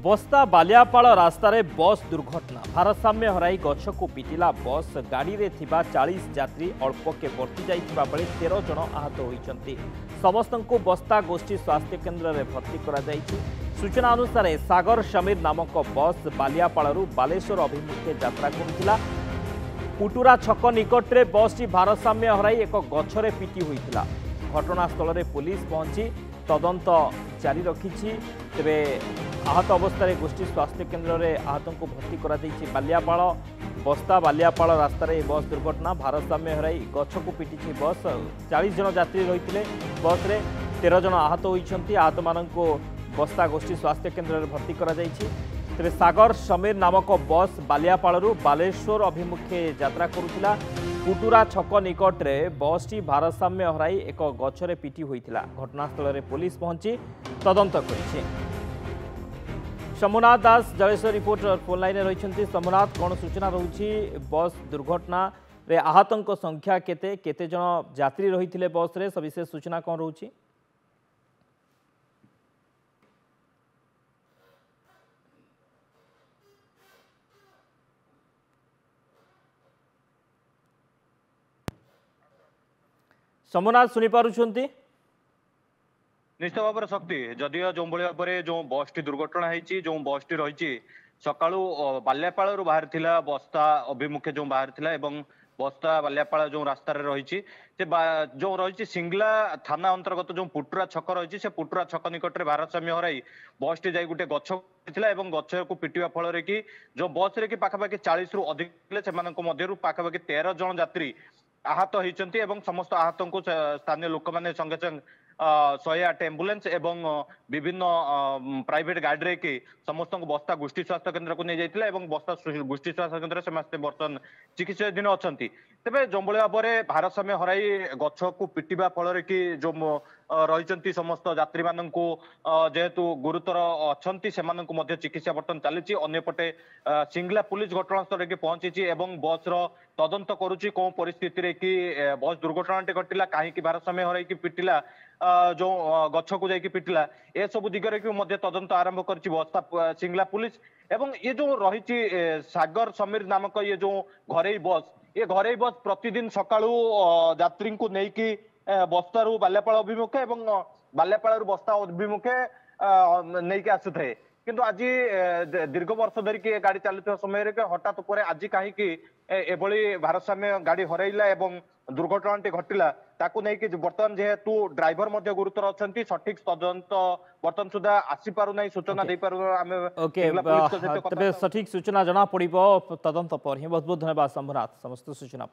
बस्ता बालियापाड़ रास्तार बस दुर्घटना भारसाम्य हराई गछ को पिटिला बस गाड़ी रे थिबा 40 यात्री अल्पके बर्ती जाइथिबा बेले 13 जन आहत होइचंती। समस्त को बस्ता गोष्ठी स्वास्थ्य केन्द्र में भर्ती करा जाइछि। सूचना अनुसार सागर समीर नामक बस बालियापाड़ू बालेश्वर अभिमुखे यात्रा करुथिला। पुटुरा छक निकट में बस टी भारसाम्य हराई एक गछरे पिटी होइथिला। घटनास्थल में पुलिस पहुंची तदंत जारी रखिछि। तेबे आहत अवस्था गोष्ठी स्वास्थ्य केन्द्र में आहत को भर्ती करा जाइछि। बालियापाड़ बस्ता बालियापाड़ रास्तार बस दुर्घटना भारसाम्य हराई गछ को पिटी बस 40 जन यात्री रही बस रे 13 जन आहत होइछंती। आहत माननको बस्ता गोष्ठी स्वास्थ्य केन्द्र में भर्ती करा जाइछि। तेबे सागर समीर नामक बस बालियापाड़ू बालेश्वर अभिमुखे यात्रा करुथिला। पुटुरा छक निकट में बस टी भारसाम्य हराई एक गछरे पिटी होइथिला। घटनास्थल में पुलिस पहुंची तदंत करिछि। शंभुनाथ दास जलेश्वर रिपोर्टर फोन लाइन रही। शंभुनाथ, कौन सूचना रही बस दुर्घटना रे आहतों संख्या केते केते जन यात्री रही बस रे सविशेष सूचना कौन रही? शंभुनाथ शुणी पारुछंती? निश्चित भाव में शक्ति जदियो जो भाव में जो बस टी दुर्घटना होती जो बस टी रही सकाळू बाल्यापाड़ बाहर थिला बस्ता अभिमुखे जो बाहर थिला एवं बस्ता बाल्यापाड़ जो रास्तार रही जो रही सिंगला थाना अंतर्गत जो पुटुरा छक रही से पुटुरा छक निकट में भारसाम्य हराई बस टी जाई गोटे गछ एवं गछ को पिटिवा फल कि जो बस रे कि पाखापाखि 40 रु अधिक से पाखापाखि 13 जन यात्री आहत होती एवं समस्त आहत को स्थानीय लोक मैंने संगे संगे 108 एम्बुलेंस एवं विभिन्न प्राइवेट गाड़ी रे कि समस्त बस्ता गोष्ठी स्वास्थ्य केन्द्र को नहीं जाइथिला एवं बस्ता गोष्ठी स्वास्थ्य केन्द्र से बर्तमान चिकित्साधीन अछंती। तेबे जो भाव में भारसाम्य हराई गछ को पिटिबा फल कि जो रही समस्त यात्री मान जेहेतु गुरुतर अच्छा से चिकित्सा बर्तमान चली। अंपटे सिंगला पुलिस घटनास्थल की पहुंची एवं बस तदंत करुच्ची कौन परिस्थिति कि बस दुर्घटना घटिला कहीं भारसाम्य हराई पिटिला जो गछ को जाकि पिटिला ए सब दिगरे कि तदंत आरंभ कर बस्ता सिंगला पुलिस एवं ये जो रही सागर समीर नामक ये जो घरे बस प्रतिदिन सकाळू यात्री को लेकिन बस्तारू बाल्यापाड़ अभिमुखे एवं बाल्यापाड़ बस्ता अभिमुखे नहीं आसुए किंतु आज दीर्घ वर्ष धरिक गाड़ी चलुवा समय हठात पर आज कहीं एभली भारसाम्य गाड़ी हरैला एवं दुर्घटना घटिला ताकू नहीं बर्तमान जेहेतु ड्राइवर गुरुतर अच्छा सठिक तदंत बर्तमान सुधा आसी पारु नहीं सूचना दे पारु सठिक सूचना जना पड़ो तदंत पर ही। बहुत बहुत धन्यवाद शंभुनाथ समस्त सूचना।